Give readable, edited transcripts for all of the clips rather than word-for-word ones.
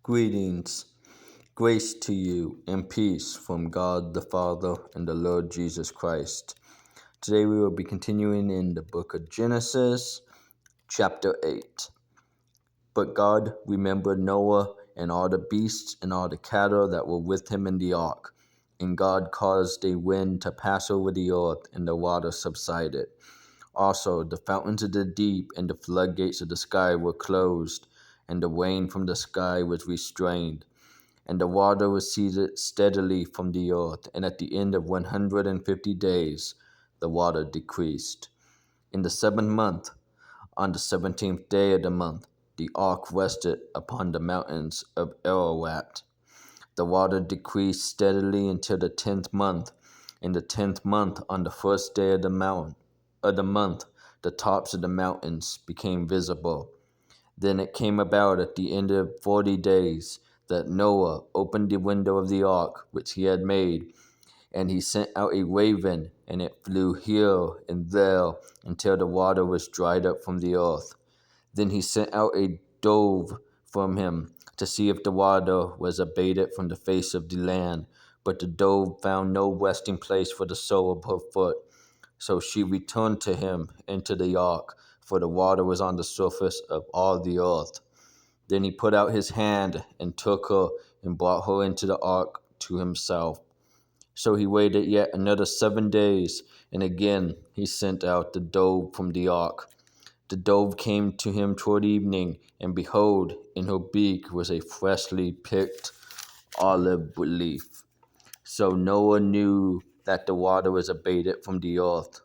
Greetings, grace to you, and peace from God the Father and the Lord Jesus Christ. Today we will be continuing in the book of Genesis, chapter 8. But God remembered Noah and all the beasts and all the cattle that were with him in the ark. And God caused a wind to pass over the earth, and the water subsided. Also, the fountains of the deep and the floodgates of the sky were closed, and the rain from the sky was restrained. And the water receded steadily from the earth, and at the end of 150 days the water decreased. In the 7th month, on the 17th day of the month, the ark rested upon the mountains of Ararat. The water decreased steadily until the 10th month. In the 10th month, on the first day of the month, the tops of the mountains became visible. Then it came about at the end of 40 days that Noah opened the window of the ark which he had made, and he sent out a raven, and it flew here and there until the water was dried up from the earth. Then he sent out a dove from him to see if the water was abated from the face of the land. But the dove found no resting place for the sole of her foot. So she returned to him into the ark, for the water was on the surface of all the earth. Then he put out his hand and took her and brought her into the ark to himself. So he waited yet another 7 days, and again he sent out the dove from the ark. The dove came to him toward evening, and behold, in her beak was a freshly picked olive leaf. So Noah knew that the water was abated from the earth.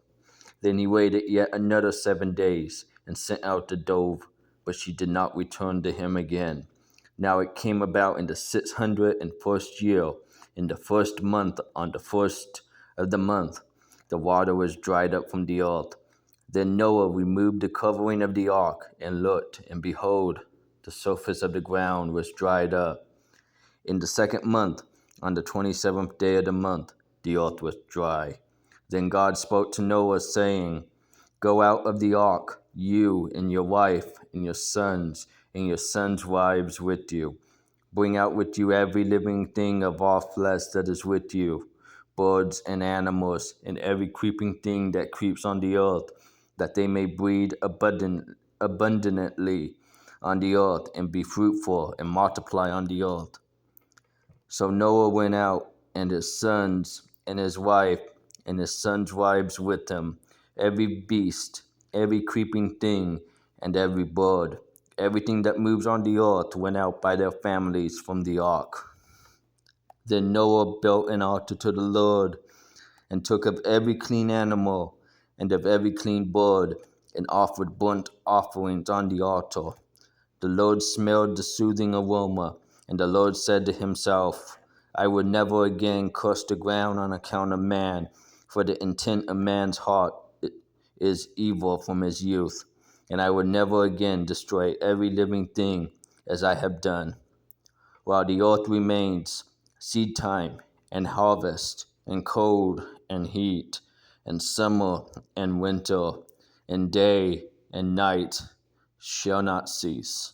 Then he waited yet another 7 days, and sent out the dove, but she did not return to him again. Now it came about in the 601st year, in the 1st month, on the 1st of the month, the water was dried up from the earth. Then Noah removed the covering of the ark, and looked, and behold, the surface of the ground was dried up. In the 2nd month, on the 27th day of the month, the earth was dry. Then God spoke to Noah, saying, Go out of the ark, you and your wife and your sons wives with you. Bring out with you every living thing of all flesh that is with you, birds and animals, and every creeping thing that creeps on the earth, that they may breed abundantly on the earth, and be fruitful and multiply on the earth. So Noah went out, and his sons and his wife and his sons' wives with him, every beast, every creeping thing, and every bird. Everything that moves on the earth went out by their families from the ark. Then Noah built an altar to the Lord, and took of every clean animal and of every clean bird, and offered burnt offerings on the altar. The Lord smelled the soothing aroma, and the Lord said to himself, I will never again curse the ground on account of man, for the intent of man's heart is evil from his youth, and I will never again destroy every living thing as I have done. While the earth remains, seed time and harvest, and cold and heat, and summer and winter, and day and night shall not cease.